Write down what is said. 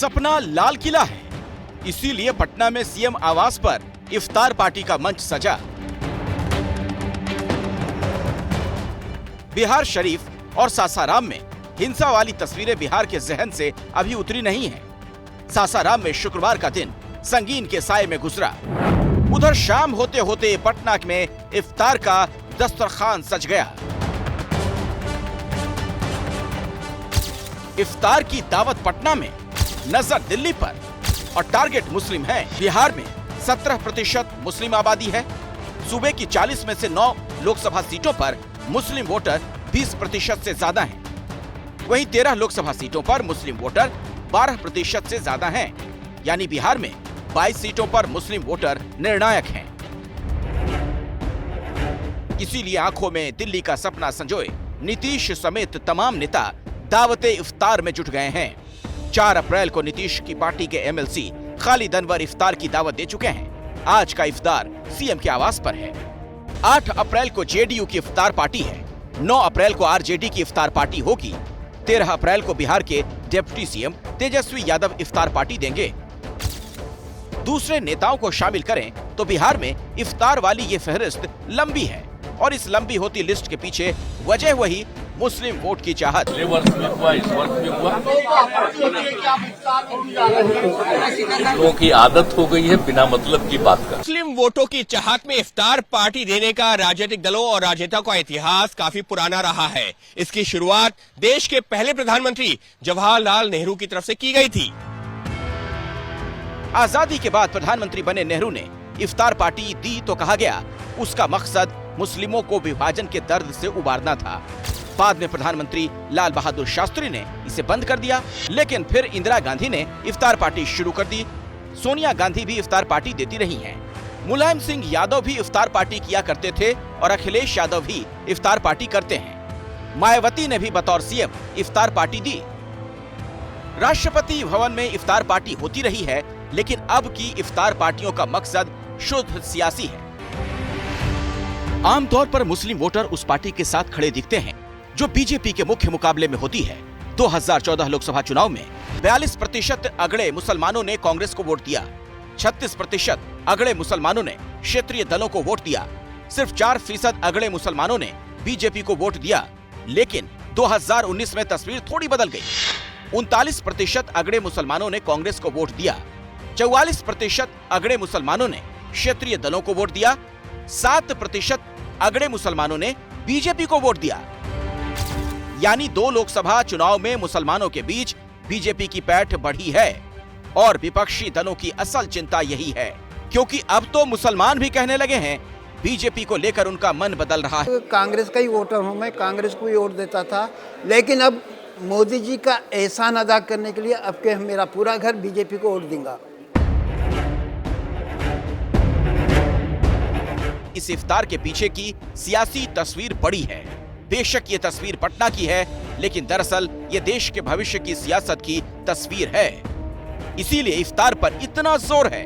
सपना लाल किला है, इसीलिए पटना में सीएम आवास पर इफ्तार पार्टी का मंच सजा। बिहार शरीफ और सासाराम में हिंसा वाली तस्वीरें बिहार के जहन से अभी उतरी नहीं हैं। सासाराम में शुक्रवार का दिन संगीन के साए में गुजरा। उधर शाम होते होते पटना में इफ्तार का दस्तरखान सज गया। इफ्तार की दावत पटना में, नजर दिल्ली पर और टारगेट मुस्लिम है। बिहार में 17% मुस्लिम आबादी है। सूबे की 40 में से 9 लोकसभा सीटों पर मुस्लिम वोटर 20% से ज्यादा हैं। वहीं 13 लोकसभा सीटों पर मुस्लिम वोटर 12% से ज्यादा हैं। यानी बिहार में 22 सीटों पर मुस्लिम वोटर निर्णायक हैं। इसीलिए आंखों में दिल्ली का सपना संजोए नीतीश समेत तमाम नेता दावते इफ्तार में जुट गए हैं। 4 अप्रैल को नीतीश की पार्टी के एमएलसी खालिद अनवर इफ्तार की दावत दे चुके हैं। आज का इफ्तार सीएम के आवास पर है। 8 अप्रैल को जेडीयू की इफ्तार पार्टी है। 9 अप्रैल को आरजेडी की इफ्तार पार्टी होगी। 13 अप्रैल को बिहार के डिप्टी सीएम तेजस्वी यादव इफ्तार पार्टी देंगे। दूसरे नेताओं को शामिल करें तो बिहार में इफ्तार वाली ये फहरिस्त लंबी है और इस लंबी होती लिस्ट के पीछे वजह वही मुस्लिम वोट की चाहत। अगले वर्ष में हुआ, इस वर्ष में हुआ। लोगों की आदत हो गई है बिना मतलब की बात कर। मुस्लिम वोटों की चाहत में इफ्तार पार्टी देने का राजनीतिक दलों और राजनेताओं का इतिहास काफी पुराना रहा है। इसकी शुरुआत देश के पहले प्रधानमंत्री जवाहरलाल नेहरू की तरफ से की गई थी। आजादी के बाद प्रधानमंत्री बने नेहरू ने इफ्तार पार्टी दी तो कहा गया उसका मकसद मुस्लिमों को विभाजन के दर्द से उबारना था। बाद में प्रधानमंत्री लाल बहादुर शास्त्री ने इसे बंद कर दिया, लेकिन फिर इंदिरा गांधी ने इफ्तार पार्टी शुरू कर दी। सोनिया गांधी भी इफ्तार पार्टी देती रही हैं। मुलायम सिंह यादव भी इफ्तार पार्टी किया करते थे और अखिलेश यादव भी इफ्तार पार्टी करते हैं। मायावती ने भी बतौर सीएम इफ्तार पार्टी दी। राष्ट्रपति भवन में इफ्तार पार्टी होती रही है, लेकिन अब की इफ्तार पार्टियों का मकसद शुद्ध सियासी है। आमतौर पर मुस्लिम वोटर उस पार्टी के साथ खड़े दिखते हैं जो बीजेपी के मुख्य मुकाबले में होती है। 2014 लोकसभा चुनाव में 42% अगड़े मुसलमानों ने कांग्रेस को वोट दिया। 36% अगड़े मुसलमानों ने क्षेत्रीय दलों को वोट दिया। सिर्फ 4% अगड़े मुसलमानों ने बीजेपी को वोट दिया। लेकिन 2019 में तस्वीर थोड़ी बदल गई। 39% अगड़े मुसलमानों ने कांग्रेस को वोट दिया। 44% अगड़े मुसलमानों ने क्षेत्रीय दलों को वोट दिया। 7% अगड़े मुसलमानों ने बीजेपी को वोट दिया। यानी 2 लोकसभा चुनाव में मुसलमानों के बीच बीजेपी की पैठ बढ़ी है और विपक्षी दलों की असल चिंता यही है, क्योंकि अब तो मुसलमान भी कहने लगे हैं बीजेपी को लेकर उनका मन बदल रहा है। कांग्रेस का ही वोटर हूं, मैं कांग्रेस को ही वोट देता था, लेकिन अब मोदी जी का एहसान अदा करने के लिए अब के मेरा पूरा घर बीजेपी को वोट दूंगा। इस इफ्तार के पीछे की सियासी तस्वीर बड़ी है। बेशक ये तस्वीर पटना की है, लेकिन दरअसल ये देश के भविष्य की सियासत की तस्वीर है। इसीलिए इफ्तार पर इतना जोर है।